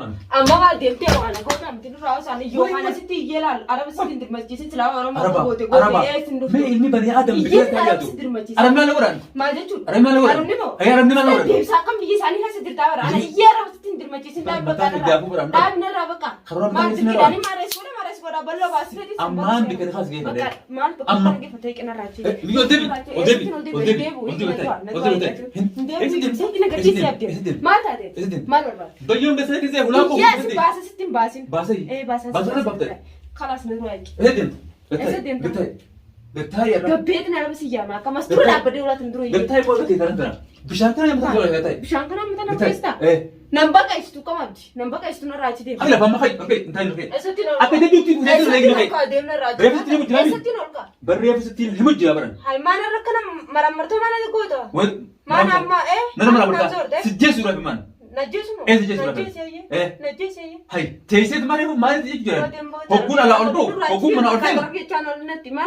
أما قال ديمتي وأنا قلت أنا تنو رأس أنا يوم أنا ستي يلال أنا بس تندر مسجد سلام أنا ما قلت ما علمي بني آدم بجد كيادو أنا ما لوران ما جتشو أنا ما لوران هي أنا ما لوران ديم ساكم بيجي ساني هسه تدار أنا يارا بس تندر مسجد سلام بكرة دام نرى بكرة ما تقول أنا ما رأس ولا بلو بس ردي أمان بكرة خاص جيبه ده ما بكرة كيف تيجي أنا راجي ما بيوم بس كذا ولا بو يس باسة ستين باسين باسي إيه باسة باسة بابتر خلاص نروح هدين هدين بتاي يا رب قبيتنا على بس يجامع كم استرد أبدي ولا تندروي بتاي بقول كذا ترى بشانكنا يوم تقول هذا بشانكنا متى نفستا إيه نمبر كايستو كم أبدي نمبر كايستو نراجي دي هلا فما خي أوكي أنت هلا أستين أكيد دي تيجي تيجي لقي لقي كادم نراجي ريف ستين مجرمين أستين أولك بريف ستين هم مجرمين هاي ما نركنا مرمرتو ما نقوله وين ما نما إيه نرى مرة سجس ولا بمان نجسمه إيه سجس ولا نجس إيه نجس هاي تيسيت ما نبغى ما تيجي جرا هقول على أردو هقول من أردو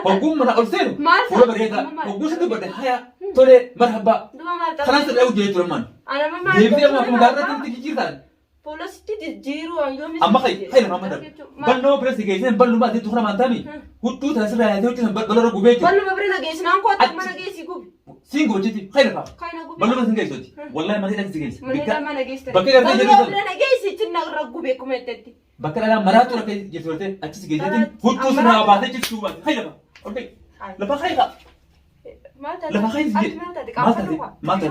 هقول من أردو ولا بريدا هقول سيد برد هيا تولي مرحبا خلاص الأول جيت رمان أنا ما جيبتي ما كم دارنا تيجي جيران بولس تجيرو أيوم أما خي ما مدر بلو بريس جيسين بلو ما تيجي تخرج مانتامي هو تنسى هذا هو تنسى بلو رجوع بيجي بلو ما برينا جيسين أنكو أتك ما نجيسي كوب سينغو جيتي خير فا كاينا كوب بلو ما سينغيسوتي والله ما تيجي جيس مني ما نجيس بكرة أنا بلو جيت ما برينا جيسي تنا رجوع بيكم يتدي بكرة أنا مرات ولا كي جيتورتي أتيس جيسين هو تنسى بعدين جيت شو بعد خير فا أوكي لفا خير لفا خير زين ما تدي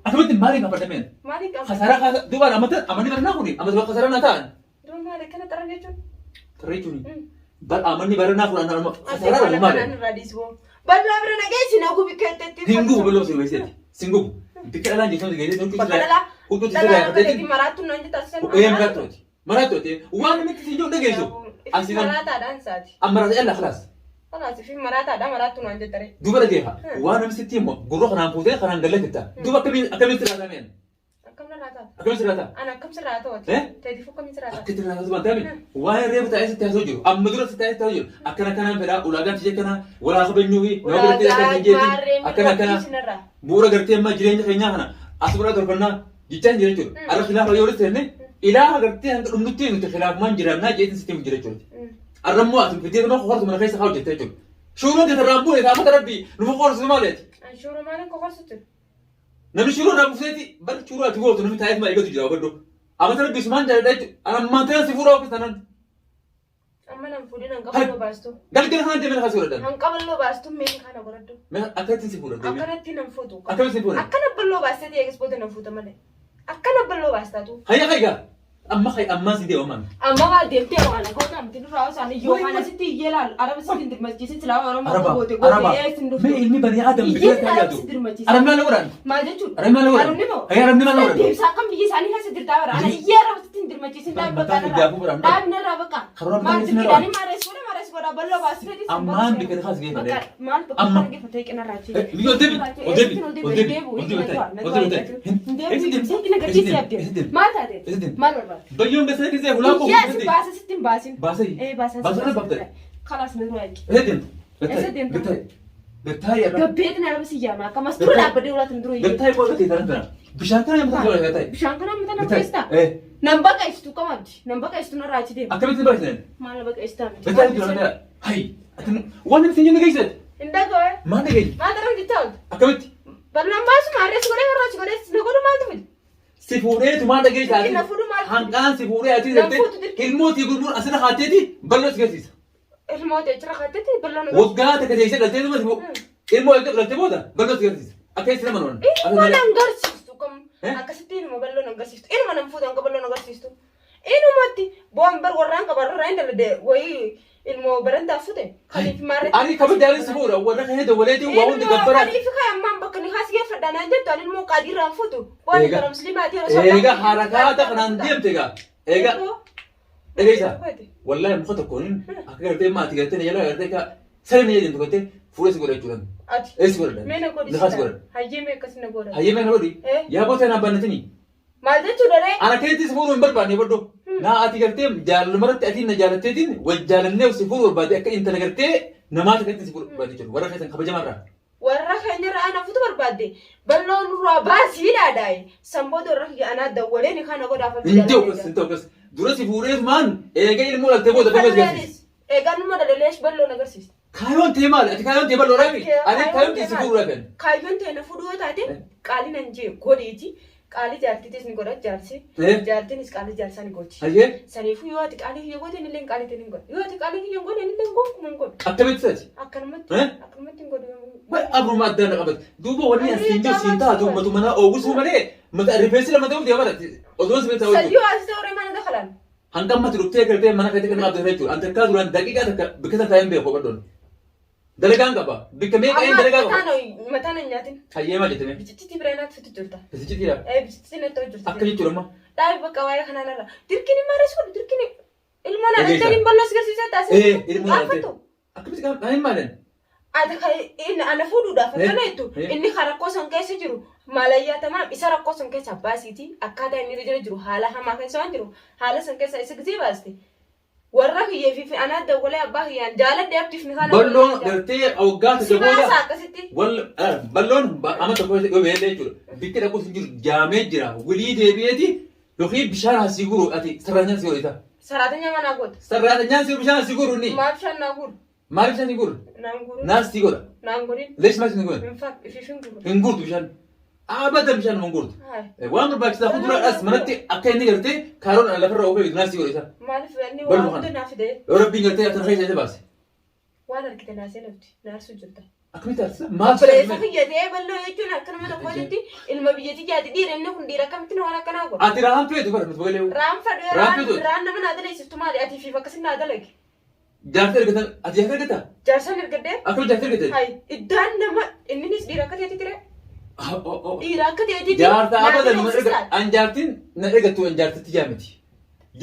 أكمل مالي ما بدمين خسارة دوباره أماني برنا خوني أما دوباره خسارة ناتان تريجوني بل أماني برنا خون أنا خسارة ولا مالي بل لا برنا جيسي ناقو بكتتي سينغو بلو سيويسيت سينغو بكرة أنا جيتون جيسين بكرة هو تسلا تدي مراتو نانجي تاسن إيه مراتو وانا مكتسي جو نجيسو أصلا مراتا دانساتي أمرات إلا خلاص خلاص في مراتو دا مراتو نانجي تري دوباره جيها وانا مسيتي مو قروح نام فوزي خلنا ندلك تا دوباره كمل سرعة مين أكمل سرعة أنا كم سرعة إيه تدي فوق كم سرعة أكيد أنا هذا تامي واي ريب تعيس تهزوجو أم مدرسة تعيس تهزوجو أكنا فلا ولاجان تيجي كنا ولا خبر نيوي ولا تيجي أكنا بورا قرتي ما جرين خينيا هنا أسبوع دربنا جيتان جريتشو أنا خلاف يورث هني إلى قرتي عند أمتي أنت خلاف ما جرنا جيت ستيم جريتشو الرمو أسم في دينه خورس من خيس خاوج جريتشو شو نقدر الرمو إذا ما تربي نفخ خورس مالت شو رمانك خورستو نبي شروع رابو سيتي بل شروع تقول تنو تعرف ما يقدر يجاوب بدو أما ترى بسمان جالس أنا ما ترى سفورة وكذا أنا أما نفودين أنقبل لو باستو قال كده خان تبين خاسورة ده أنقبل لو باستو مين خانة بردو ما أكيد سفورة ده أكنت نفودو أكيد سفورة أكنت بلو باستو دي إكسبوت نفودا ماله أكنت بلو باستو هيا أما سيدي أمان أما قال ديمتي وأنا قلت أنا تنو رأس أنا يوم أنا ستي يلال أنا بس تندر مسجد سلام أنا ما قلت ما علمي بني آدم بجد كيادو أنا ما لوران ما جتشو أنا ما لوران هي أنا ما لوران ديم ساكم بيجي ساني هسه تدار أنا يارا بس تندر مسجد سلام بكرة دام نرى بكرة ما تقول أنا ما رأس ولا بلو باس ردي أمان بكرة خاص جيبه ده ما بكرة كيف تيجي أنا راجي بيوم بس كذا ولا بو يس باسة ستين باسين باسي إيه باسة باسة بابتر خلاص نروح هدين بتاي يا رب قبيتنا على بس يجامع كم استرد أبدي ولا تندروي بتاي بقول كذا ترى بشانكنا يوم تقول هذا بشانكنا متى نفستا إيه نمبر كايستو كم أبدي نمبر كايستو نراجي دي أكمل تبغى ما نبغى كايستان بتاي تقول هذا هاي وانا مسيني نجيسة إندا كوي ما نجي ما ترى جتال أكمل برنامج ما رأس كوري نقول ما تفيد سفورة ما تجي تاني هنقان سفورة أتي زبدة الموت يقولون أصلا خاتتي بلش كذي الموت يجرى خاتتي بلنا وقعت كذي شيء قلت له ما الموت قلت بودا بلش كذي أكيد سلام نون إيه ما نعرسيستو كم أكستين ما بلنا نعرسيستو إيه ما نفوت أنك بلنا نعرسيستو إيه نمتي بوامبر ورانك بررين ده وهي المو برندا فوتة خليك مارة أنا كم داري سفورة وأنا كهذا ولدي وأنا تكبر خليك كم أمام بكني خاص كيف فدانا جت تاني المو قادر رافوتو وأنا ترى مسلمات يا رسول الله إيجا حركات أنا نديم تيجا إيجا إيجا والله مخاط كونين أكيد تيجي ما تيجي تاني يلا يرتكا سلني يدين تقولي فورس يقول يجولن إيش يقول ده مين أقول نخاس يقول هاي مين كسر نقول هاي مين هودي يا بوتي أنا بنتني ما ده تقول أنا كنت سفور من برباني بدو نا أتيجرتي جال مرت أتين نجالتي دين والجالني وسفور وبعدين أنت نجرتي نماذج كنت سفور بعدين جل ورا خيسان خبجة مرة warra keenya irraa ana futu barbaadde balloon nurraa baasii dhaadhaaye sanboota warra kiyya anaa dawwalee ni kana godhaafa Intokas dura si fuudheef maan eega ilmoo dhaltee booda fayyaa agarsiisa. Eegaan numa daldaleesh balloon agarsiisa. Kaayoon ta'e maali? Ati kaayoon ta'e bal'oo raafi? Ani kaayoon ta'e si fuudhuu raafi? Kaayoon ta'e na fuudhuu taate qaalii nan jee godheeti. Qaalii jaartiitis ni godha jaarsi. Jaartiinis qaalii jaarsaa ni gochi. Ayyee? Saniifuu yoo ati qaalii kiyya godhe illee qaalii ta'e ni godha. Yoo ati qaalii kiyya godhe illee gonkumaa hin godhu. Akkamitti sati? Akkanumatti hin godhu. Baay'ee abruma adda na qabate. Duuba wanni asiin jiru siin taatu uummatu mana oogusuu malee rifeensi lama ta'uuf deemaa dha. Otoon si ta'uu jiru. Yoo as ta'uu mana dakhalaan. Hanga ammatti dhuftee galtee mana keetti kan abdata jechuudha. Anta akkaa duraan daqiiqaa takka bikka takka hin beeku baddoon. Dalagaan qaba. Bikka meeqa hin dalagaa qaba. Mataan hin nyaatin. Hayyee maal jettame? Bichitti bireenaatti fitu jirta. Bichittidha. Bichitti natti hojjirta. Akka jechuudha amma. Dhaabi bakka waa'ee kanaan irra. Dirqini maalis godhu dirqini ilmoo na dhaltee hin balloos garsiisaa taasisa. Ilmoo na dhaltee. Akkamitti kan hin maalan? Ana fuudhuudhaaf akkana jettu inni kan rakkoo san keessa jiru maalayyaatamaa isa rakkoo san keessa baasiiti akkaataa inni irra jiru haala hamaa keessa waan jiru haala san keessa isa gisee baaste warra kiyyee fi anaa dawwalee abbaa kiyyaan jaaladde abdiif ni kana balloon gartee awgaa si baasa akkasitti balloon amma tokko yoo beelee jechuudha bikki dhaquus hin jiru jaamee jira wilii deebi'eeti yookiin bishaan asii guru ati sararanyaan si godhita. Sararanyaan manaa godha. Sararanyaan si bishaan asii guru ni. Maal bishaan naa guru. Maal bishaan ni guru? Naan guru. Naas si godha. Naan gurin. Lees maal si godha? Ififin guru. Hin gurtu bishaan. Abada bishaan hin gurtu. Waan barbaachisaa fuulduraadhaas manatti akka inni gartee kaaroon lafarra oofee naas si godhita. Maaliif inni waan hunda naaf fidee? Yoo rabbiin gartee akka keessa isa baase. Waan argite naasee nafti naarsuu jirta. Akkamitti aarsa? Maal Bireessa biyyatee bal'oo jechuun akkanuma tokko jetti ilma biyyattii jaati dhiira inni kun dhiira akkamitti waan akkanaa godha. Ati raan feetu bara nuti bagalee. Raan fadhee raan nama naa daleessiftu maali ati fi akkasiin naa dalage. Jaarsa ergatan ati jaarsa ergata? Jaarsaan ergadee. Akkamitti jaarsa ergate? Hayi iddaan nama inninis dhiira akka ta'etti ture. Dhiira akka ta'etti. Jaarsa abada nama erga an jaartiin na ergattu an jaartitti jaamiti.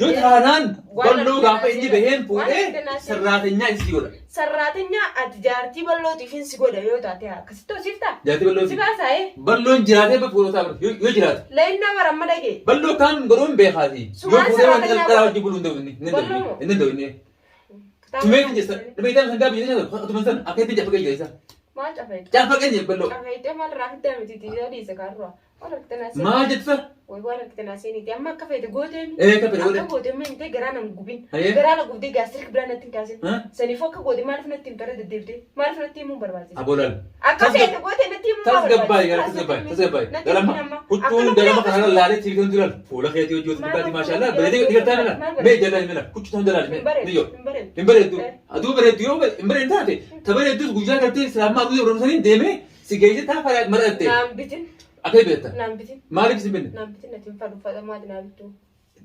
Yoo taanaan balloo gaafa inni baheen fuudhee sarraatenyaa isi godha. Sarraatenyaa ati jaartii ballootiif hin si godha yoo taate akkasitti hosiifta. Jaartii ballooti. Si baasaa'ee. Balloon jiraatee fuudhotaa bira yoo jiraate. Leenna baramma dhagee. Balloo kaan godhuun beekaati. Yoo fuudhee waan dhalaa wajjin buluun ta'u inni ta'u inni. Tumee hin jeessa. Dhumee itti sangaa biyya nyaata akkuma san akka itti jaffa qeeyya isa. Maal cafeetu? Jaffa qeeyya balloo. Cafeetee maal raafitee miti tiyaa dhiise kaarraa. Maal jettisa? Waan argite naaseeniti amma akka feete gooteen akka akka gooteen mintee garaa nama gubin garaa na gubdee gaastirik biraa natti hin kaasin saniifuu akka goote maaliif natti hin tore deddeebitee maaliif natti himuun barbaachisa. Aboolal. Akka feete goote natti himuun barbaachisa. Tasgabbaayii galama huccuun galama kanarra laalee tiifitoon jiran fuula keetii hojii wata dubbaati maashaallah bareedee dhiirtaa mila mee jalaa mila huccuutaan jalaa ni yoo hin bareeddu aduu bareeddu yoo hin bareeddu taate ta bareeddus guyyaa gartee islaamaa aduu oromsaniin deemee si geejjii taa maratte. Naan bitin. Akka beekta. Naan bitin. Maaliif si binne? Naan bitin natti hin fadhu fadha maali naa bittu.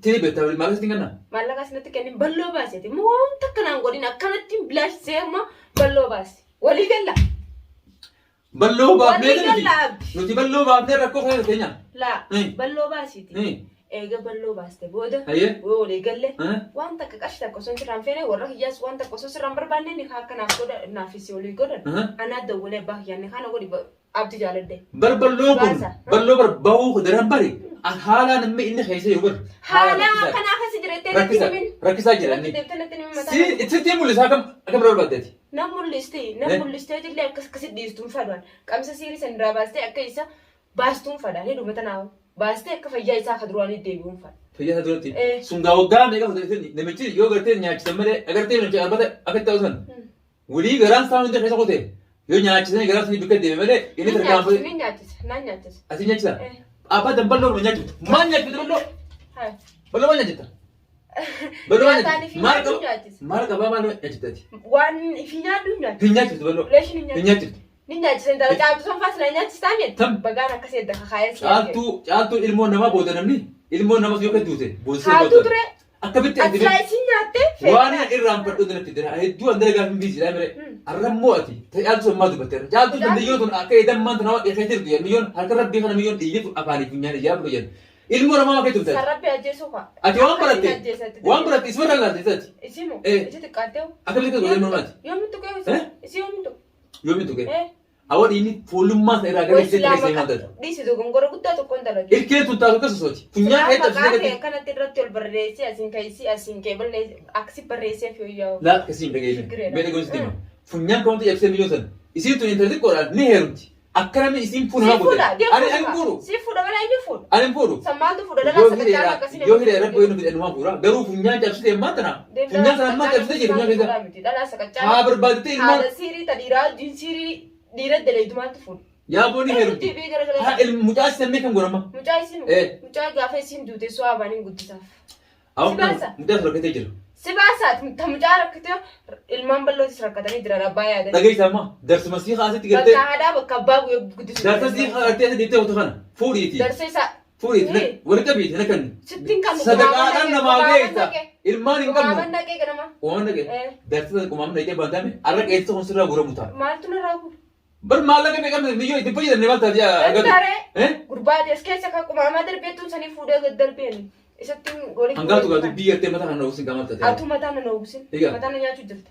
Tini beekta maaliif si ganna? Maallaqas natti kennin balloo baaseeti moo wanta akkanaan godhin akkanatti bilaashee amma balloo baase walii galla. Balloo baafnee nuti balloo baafnee rakkoo kana keenya. Laa balloo baasiiti. Eega balloo baaste booda walii galle wanta akka qarshii takka osoo sirraan feene warra hiyyaas wanta akka osoo sirraan barbaanne ni akka naaf godha naafisi walii godhan anaa dawwalee abbaa kiyyaan ni kana godhi abdi jaaladde. Balloo kun balloo bahuu daran bari haalaan amma inni keessa jiru bar. Haalaan akkanaa keessa jirettee natti himin. Rakkisaa jira inni. Sitti mul'isaa akkam barbaaddeeti. Nam mul'istee illee akkasitti dhiistuun fadhaan qamisa siirii san irraa baastee akka isa baastuun fadhaan hedduuma tanaa baastee akka fayyaa isaa akka duraanii deebi'uun fadha. Fayyaa isaa duratti. Sungaa waggaa meeqa fudhatee namichi yoo gartee nyaachisan malee agartee namichi arbata akka ta'u san walii garaan isaa hundi keessa qotee yoo nyaachisan garaan sanii bikka deeme malee inni tarkaanfate. Ni nyaachisa naan nyaachisa. Ati nyaachisa. Abbaa balloo ma nyaachiftu maal nyaachiftu balloo. Balloo maal nyaachifta. Balloo maal nyaachifta. Maal qabaa maal nyaachiftaati. Waan fi nyaadhu nyaachiftu. Hin nyaachiftu balloo. Hin nyaachiftu. Ni nyaachisa intala caaltu san faasila nyaachistaa meen. Bagaan akkasii edda kakaayee. Caaltuu ilmoon namaa booda namni ilmoon namas yoo kadduute boosisee booda. Haatu ture. Akkamitti ati isin nyaattee waan irraan fadhu dinatti dira hedduu andara gaafin biisiidha mire arrammoo ati caaltu sommaa dubbatteera caaltu dandiyoo tun akka edammaan tun hawa dheekee jirtu milyoon harka rabbii kana milyoon dhiiyyatu afaanii funyaan ijaa bulu jedhu ilmoo namaa akka turte sarrabbi ajjeesuu kwa ati waan baratte isuma dhalaatte isati isimu isi xiqqaattee akkamitti godhee noonaati yoomin tuqee isi yoomin tuqee awwan inni fuulummaa isa irraa gara itti keessee nyaatata. Dhiisitu gongora guddaa tokkoon dalage. Ilkee tun taatu keessa sooti. Funyaan hedduu asii gadi. Kanatti irratti ol barreessee asiin kaayisii asiin kee ballee aksi barreessee fi yoo. Laa kasiin dhageenya. Mee dhagoon sitti hima. funyaan ka'umti ibsee biyyoo sana. Isiin tun intalli qoodhaan ni heerumti. Akkanami isiin fuun haa fuudha. Ani fuudhu. Si fuudha malee inni fuudha. Ani fuudhu. Sammaaltu fuudha dhalaa sagantaan akkasii. Yoo hidha rabbi inni fidhan waan fuudha. Garuu funyaan cabsitee ammaa tana. Funyaan sana ammaa cabsitee jirti funyaan keessa. Dhalaa sagantaan. Haa barbaaditee ilmaan. Haala siirii ta dhiiraa wajjin siirii dhiira daleetumaatti fuudha. Yaa booni heerumti. Haa mucaa sammee kan godhama. Mucaa isin mucaa gaafa isin duute soo abaaniin guddisaaf. Mucaa rakkatee jira. Si baasaat ta mucaa rakkatee ilmaan bal'ootis rakkatanii jiran abbaa yaadanii. Dhageessaa ammaa darsuma sii haasatti gartee. Bakka aadaa bakka abbaa guddisuu. Darsa sii haasatti asa deemtee wata kana fuudhiiti. Darsa isaa. Fuudhiiti walitti qabiiti na kanni. Sittiin kan Sadaqaadhaan namaa geessa. Ilmaan hin qabnu. Qumaaman dhaqee ganama. Qumaaman dhaqee. Darsa qumaaman dhaqee baantame arra qeessa kun sirraa guramu ta'a. Maaltu narraa gura? Bar maallaqa meeqamne niyyoo itti fayyadamne maal taati argatu. Gurbaati as keessa kan qumaamaa darbeettuun sanii fuudhee gad darbeeni. Isattiin goolii. Hangaatu gaatu biyya ettee mataa kana ogusin qaama taate. Atu mataa na ogusin. Mataa na nyaachuu jirta.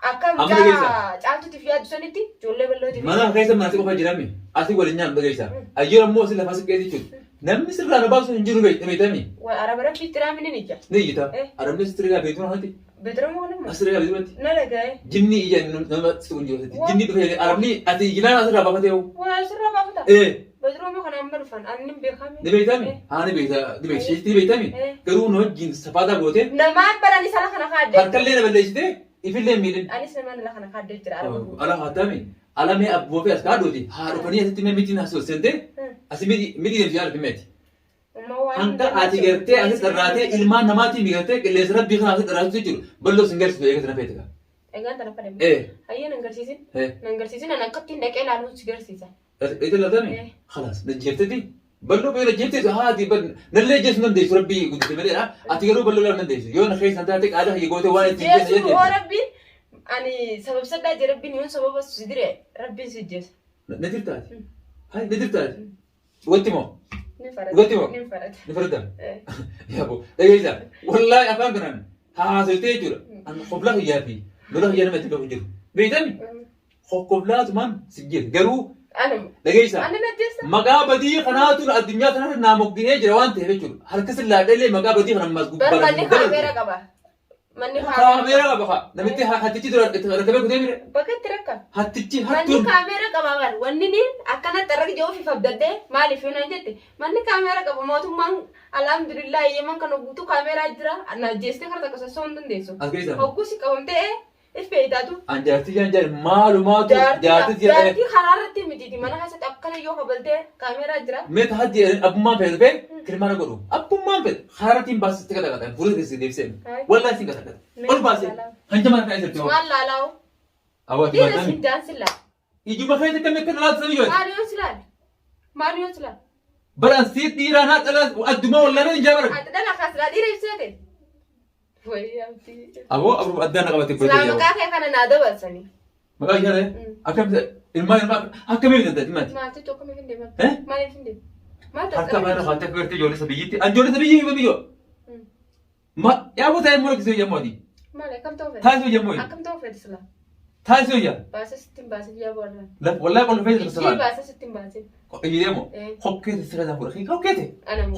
Akka Amma dhageessaa. caaltuutiif yaaddu sanitti ijoollee bal'ootiif. Mana keessa mana qofa jirame asii waliin nyaan dhageessaa. Ayyoon ammoo asii lafa siqqee jechuudha. Namni sirraa na baasu hin jiru beektamii. Araba rabbi tiraamini ni ija. Ni ijita. Arabni sirrigaa beektu na hati. Beetramoo nama. Asirrigaa beektu. Na dhagaye. Jinni ija nama siqun jiru. Jinni dhufee arabni ati ijinaan asirraa baafatee hoo. Waa asirraa baafata. Beetramoo kana amma dhufan anni beekame. Ni beektami? Haa ni beekta. Ni beeksistii beektami? Garuu na wajjin safaataa gootee. Namaan baran isa kana kaadde. Harkallee na balleessitee ifillee miidhin. Anis namaan la kana kaadde jira araba. Ala haatami. Ala mee abboo fi as kaadhooti. Haa dhufanii asitti mee mitiin asii seentee asii midii deemsi yaala fimeeti. Hanga ati gartee asii dharraatee ilmaan namaatiin migartee qilleensa rabbii kana asii dharraatu jechuudha. Balloo sin garsiisu eegatti na feetika. Egaan tana fadhe. Hayyee nan garsiisin. Nan garsiisin an akkattiin dhaqee ilaaluun si garsiisa. Ita latami? Khalas najjeeftati. Balloo bee najjeeftee haati nallee jeesu nan deessu rabbii guddise maleedha. Ati garuu balloo laalu nan deessu. Yoo na keessan taate qaada hayya gootee waan ittiin jeessa jechuudha. Jeesu hoo rabbiin ani sababsadhaa jee rabbiin yoon sababa si dire rabbiin si jeessa. Na dirtaati. Hai na dirtaati. Watti moo? Ni farada. Watti moo? Ni farada. Ni farada. Yaabo dhageessa. Wallaahi afaan kanaan haasawtee jechuudha. An qoblaa hiyyaa fi lola hiyyaa nama itti bahu jiru. Beektami? Qoblaatumaan si jira garuu. Dhageessa. Maqaa badii kanaatu addunyaa kanarra naa mogginee jira waan ta'eef jechuudha. Harka sillaadhalee maqaa badii kana ammas gubbaa. Manni kaameera qaba. Manni kaameera qaba. Namitti hattichi dura rakkabee kutee mire. Bakka itti rakka. Hattichi Manni kaameera qaba bara. Wanni ni akkanatti arra ijoo fi fabdaddee maaliif yoo naan jette manni kaameera qaba mootummaan alhamdulillah yeman kana guutuu kaameeraa jira. Najjeestee karta qasasoo hin dandeessu. Hogguusi qabamtee ifeeytaatu. Anjaartii jaanjaan maalumaatu jaartii haraarratti mitiiti mana keessatti akkana yoo kabaltee kaameeraa jira. Meeta hajji abbummaan fedhe kirmaana godhu abbummaan fedhe haraartiin baasiste qaqaqatan fuula keessi deebiseen wallaahi siin qaqaqatan ol baasee hanja mana kana isatti maal laalaawu. Awaati Dhiira siin jaansi laal. Ijuma feete kan akka dhalaatu sabii yoo Maaliyoon si laal. Maaliyoon si laal. Baraan siit dhiiraa naa dhalaa adduma wallaana hin jaabara. Ati dhala kaasila dhiira ibseete. Aboo aboo addaan na qabate Silaa maqaa kee kana naa dabalsanii. Maqaa ishee akkamitti ilmaan akkamitti dandeetti maati? Maatii tokko maaliif hin deeman? Maaliif hin deeman? Harka baay'ee faatti akka gartee ijoollee sabiyyiitti ijoollee sabiyyi hima biyyoo. Yaaboo taa'ee mura kisee hojjamuu ati. Maali akkam ta'uu fedhe? Taasisuu hojjamuu ati. Akkam ta'uu fedhe silaa? Taasisuu hojjaa. Baasee sittiin baasee biyya boorraa. Wallaahi qolfa feesisa Sittiin baasee sittiin baasee. Iyyidemo hokkeete sirraa fuudha hokkeete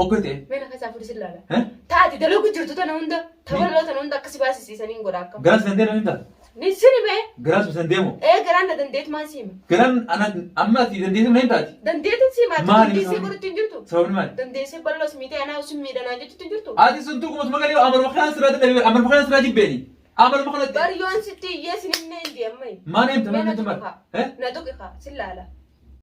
hokkeete meena keessaa fuudhi sillaala taati dalagu jirtu tana hunda tabaloo tana hunda akkasi baasisiisaniin godha akkam garas dandeenu hin taate ni sini mee garas dandeemu garaan na dandeetu maan siima garaan amma ati dandeetu hin taate dandeetu siima dandeessee godhutti hin jirtu sababni maali dandeessee balloos miitee anaa sun miidhanaa jechuutti hin jirtu ati sun tuquma magalee amaluma kanaan sirraa jibbeeni amaluma kanatti bari yoon sitti iyyeessin hin deemmai maan eemta maan eemta na tuqi kaa sillaala